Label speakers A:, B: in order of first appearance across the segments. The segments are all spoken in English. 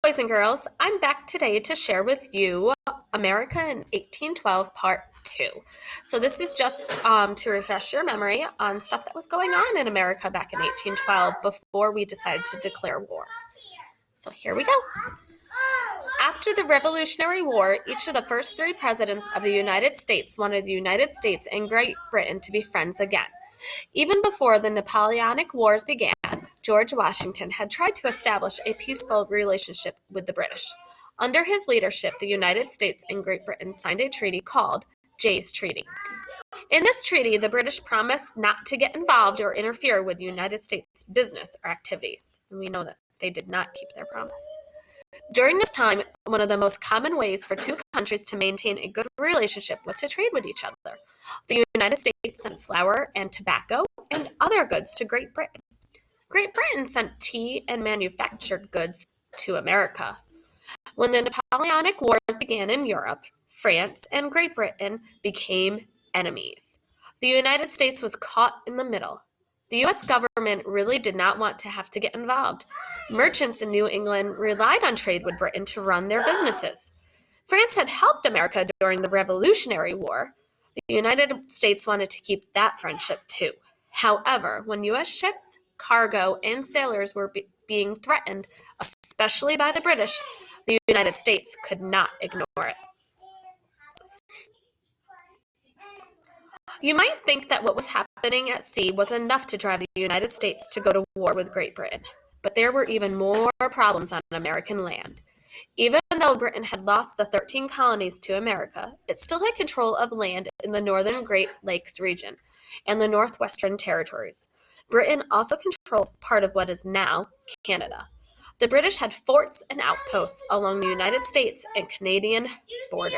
A: Boys and girls, I'm back today to share with you America in 1812 Part 2. So this is just to refresh your memory on stuff that was going on in America back in 1812 before we decided to declare war. So here we go. After the Revolutionary War, each of the first three presidents of the United States wanted the United States and Great Britain to be friends again. Even before the Napoleonic Wars began, George Washington had tried to establish a peaceful relationship with the British. Under his leadership, the United States and Great Britain signed a treaty called Jay's Treaty. In this treaty, the British promised not to get involved or interfere with the United States' business or activities. And we know that they did not keep their promise. During this time, one of the most common ways for two countries to maintain a good relationship was to trade with each other. The United States sent flour and tobacco and other goods to Great Britain. Great Britain sent tea and manufactured goods to America. When the Napoleonic Wars began in Europe, France and Great Britain became enemies. The United States was caught in the middle. The U.S. government really did not want to have to get involved. Merchants in New England relied on trade with Britain to run their businesses. France had helped America during the Revolutionary War. The United States wanted to keep that friendship too. However, when U.S. ships, cargo, and sailors were being threatened, especially by the British, the United States could not ignore it. You might think that what was happening at sea was enough to drive the United States to go to war with Great Britain, but there were even more problems on American land. Even though Britain had lost the 13 colonies to America, it still had control of land in the northern Great Lakes region and the northwestern territories. Britain also controlled part of what is now Canada. The British had forts and outposts along the United States and Canadian border.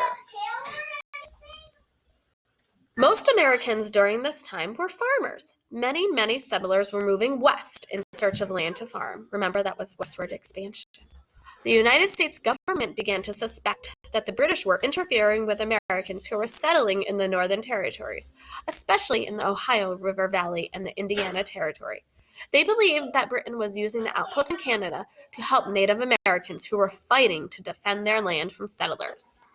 A: Most Americans during this time were farmers. Many settlers were moving west in search of land to farm. Remember, that was westward expansion. The United States government began to suspect that the British were interfering with Americans who were settling in the northern territories, especially in the Ohio River Valley and the Indiana Territory. They believed that Britain was using the outposts in Canada to help Native Americans who were fighting to defend their land from settlers.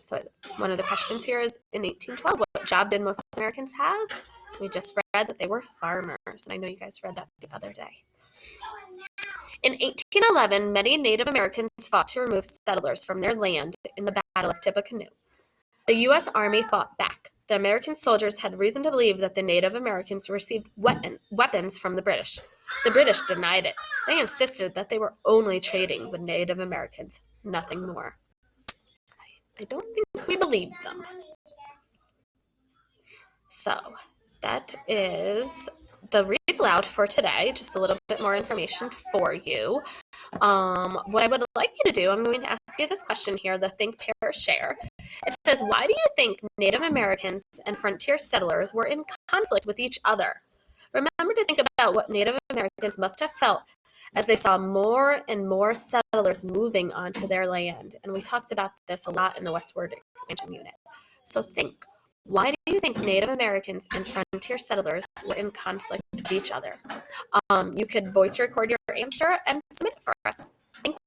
A: So one of the questions here is, in 1812, what job did most Americans have? We just read that they were farmers, and I know you guys read that the other day. In 1811, many Native Americans fought to remove settlers from their land in the Battle of Tippecanoe. The U.S. Army fought back. The American soldiers had reason to believe that the Native Americans received weapons from the British. The British denied it. They insisted that they were only trading with Native Americans, nothing more. I don't think we believed them. So that is the read aloud for today, just a little bit more information for you. What I would like you to do, I'm going to ask you this question here, the Think, Pair, Share. It says, why do you think Native Americans and frontier settlers were in conflict with each other? Remember to think about what Native Americans must have felt as they saw more and more settlers moving onto their land. And we talked about this a lot in the Westward Expansion Unit. So think, why do you think Native Americans and frontier settlers were in conflict with each other? You could voice record your answer and submit it for us. Thank you.